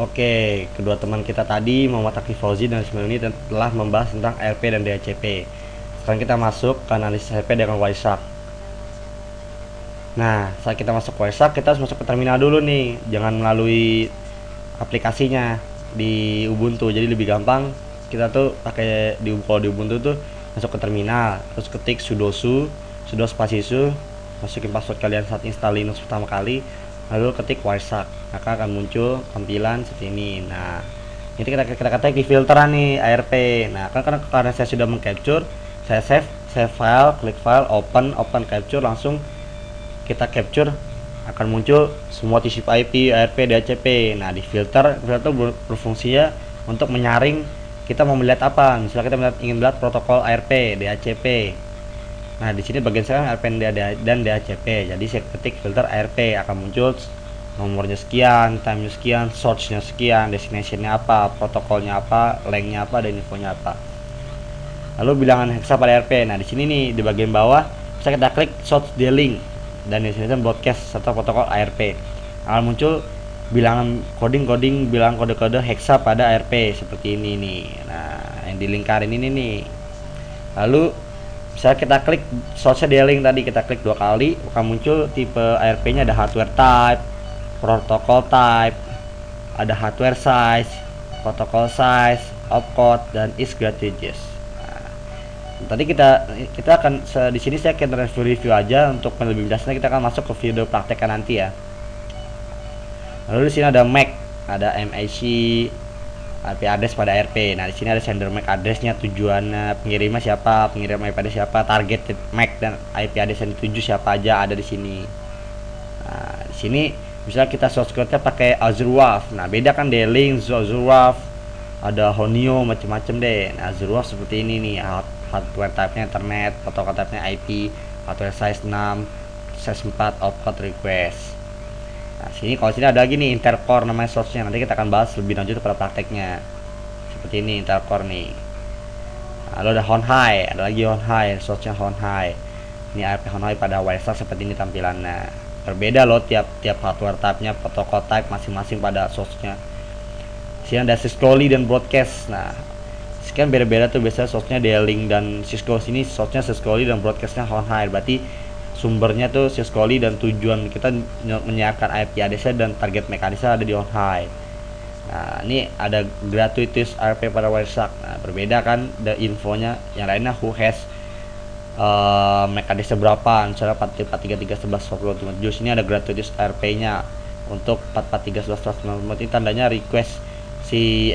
Oke, kedua teman kita tadi, Muhammad Akif Fauzi dan Ismail ini telah membahas tentang RP dan DHCP. Sekarang kita masuk ke analisis RP dengan Wireshark. Nah, saat kita masuk Wireshark, kita harus masuk ke terminal dulu nih. Jangan melalui aplikasinya di Ubuntu. Jadi lebih gampang kita tuh pakai kalau di Ubuntu tuh masuk ke terminal, terus ketik sudo spasi su, masukin password kalian saat install Linux pertama kali, lalu ketik Wireshark, maka akan muncul tampilan seperti ini. Nah, ini kita ketik di filteran nih ARP. Nah, karena saya sudah mengcapture, saya save file, klik file, open capture, langsung kita capture, akan muncul semua TCP IP, ARP, DHCP. Nah, di filter berfungsinya untuk menyaring kita mau melihat apa. Misalnya kita ingin melihat protokol ARP, DHCP. Nah, di sini bagian saya ARP dan DHCP. Jadi saya ketik filter ARP, akan muncul nomornya sekian, time-nya sekian, source-nya sekian, destination-nya apa, protokolnya apa, length-nya apa, dan infonya apa. Lalu bilangan hexa pada ARP. Nah, di sini nih di bagian bawah bisa kita klik source dealing dan destination broadcast serta protokol ARP. Akan muncul bilangan bilangan kode-kode hexa pada ARP seperti ini nih. Nah, yang di lingkaran ini nih. Lalu bisa kita klik source dealing tadi, kita klik 2 kali, akan muncul tipe ARP-nya, ada hardware type, protocol type, ada hardware size, protocol size, opcode, dan is gratuitous. Tadi kita akan di sini saya akan review aja. Untuk lebih jelasnya kita akan masuk ke video prakteknya nanti ya. Lalu di sini ada MAC, ada MAC, IP address pada RP. Nah, di sini ada sender MAC addressnya, tujuannya, pengirimnya siapa, pengirim IP address siapa, target MAC dan IP address yang dituju siapa aja ada di sini. Nah, di sini bisa kita source code-nya pakai Azure WAF. Nah, beda kan D-Link, Azure WAF, ada Honio, macam-macam deh. Nah, Azure WAF seperti ini nih, hardware type-nya internet, protokol type-nya IP, hardware size 6, size 4, opcode request. Nah, kalau sini ada lagi nih intercore namanya source-nya. Nanti kita akan bahas lebih lanjut pada prakteknya. Seperti ini intercore nih. Lalu ada Honhai, ada lagi Honhai, source-nya Honhai. Ini IP Honhai pada Wireshark seperti ini tampilannya. Berbeda loh tiap hardware type-nya, protokol type masing-masing pada source-nya. Sini ada Syscalli dan broadcast. Nah, sekian beda-beda tuh biasanya source-nya D-Link dan Cisco. Sini source-nya Syscalli dan broadcast-nya Honhai. Berarti sumbernya tuh Syscalli dan tujuan kita menyiapkan IP address dan target mekanisme ada di Honhai. Nah, ini ada gratuitous RP pada Wireshark. Nah, berbeda kan the infonya. Yang lainnya who has MAC address berapa, misalnya 443.11.20.7. Ini ada gratuitous RP-nya untuk 443.11.20.7. Ini tandanya request si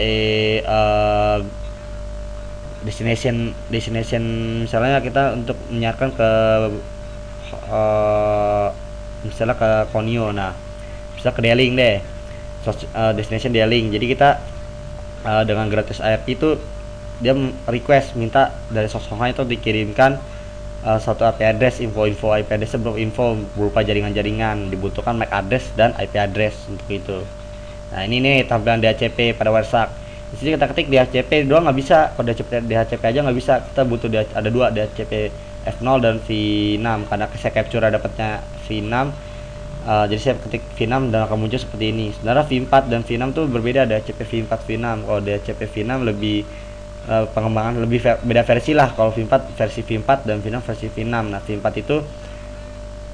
destination misalnya kita untuk menyiarkan ke misalnya ke Konio. Nah, bisa ke D-Link deh, destination D-Link. Jadi kita dengan gratis IP itu dia request minta dari Honhai itu dikirimkan satu IP address, info IP address berupa jaringan-jaringan, dibutuhkan MAC address dan IP address untuk itu. Nah, ini nih tampilan DHCP pada Wireshark. Di sini kita ketik DHCP doang nggak bisa, kalau DHCP aja nggak bisa, kita butuh ada dua, DHCP F0 dan V6. Karena saya capture dapatnya V6, jadi saya ketik V6 dan akan muncul seperti ini. Sebenarnya V4 dan V6 tuh berbeda, DHCP V4 V6. Kalau DHCP V6 lebih pengembangan lebih beda versi lah. Kalau V4 versi V4 dan V6 versi V6. Nah, V4 itu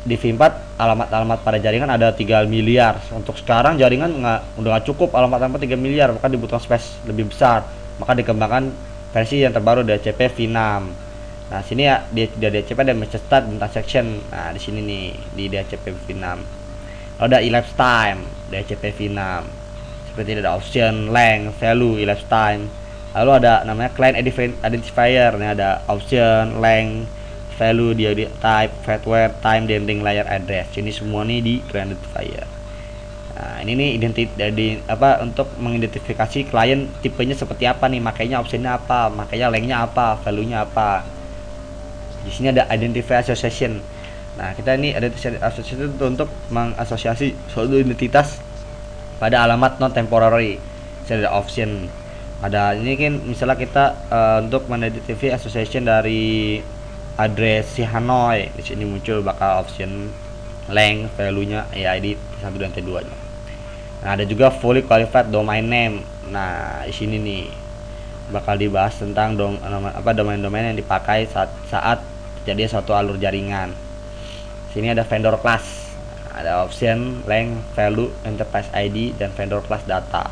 di V4 alamat pada jaringan ada 3 miliar. Untuk sekarang jaringan udah nggak cukup alamat 3 miliar, maka dibutuhkan space lebih besar, maka dikembangkan versi yang terbaru DHCP V6. Nah, sini ya dia DHCP ada message start dan transaction. Nah, di sini nih di DHCP V6. Lalu ada elapsed time DHCP V6. Seperti ada option, length, value, elapsed time. Lalu ada namanya client identifier. Ini ada option, length, value, dia type, hardware, time, dan link layer address. Ini semua nih di client identifier. Nah, ini nih untuk mengidentifikasi klien tipenya seperti apa nih, makanya optionnya apa, makanya lengthnya apa, value-nya apa. Di sini ada identify association. Nah, kita ini identify association itu untuk mengasosiasi suatu identitas pada alamat non temporary. Saya ada option. Ada ini kan misalnya kita untuk mengidentifikasi association dari address si Hanoi. Di sini muncul bakal option length, value-nya, ID T1 dan T2 nya. Nah, ada juga fully qualified domain name. Nah, di sini nih bakal dibahas tentang domain-domain yang dipakai saat terjadi suatu alur jaringan. Sini ada vendor class, ada option, length, value, enterprise ID, dan vendor class data.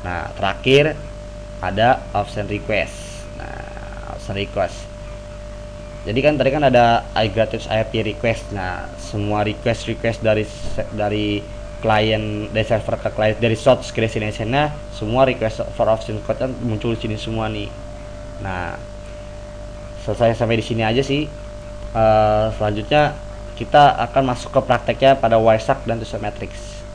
Nah, terakhir ada option request. Nah, option request. Jadi kan tadi kan ada gratis IP request. Nah, semua request dari klien, dari server ke klien, dari source ke destination-nya, semua request for option code kan muncul di sini semua nih. Nah, selesai sampai di sini aja sih. Selanjutnya kita akan masuk ke prakteknya pada Wireshark dan ThunderMatrix.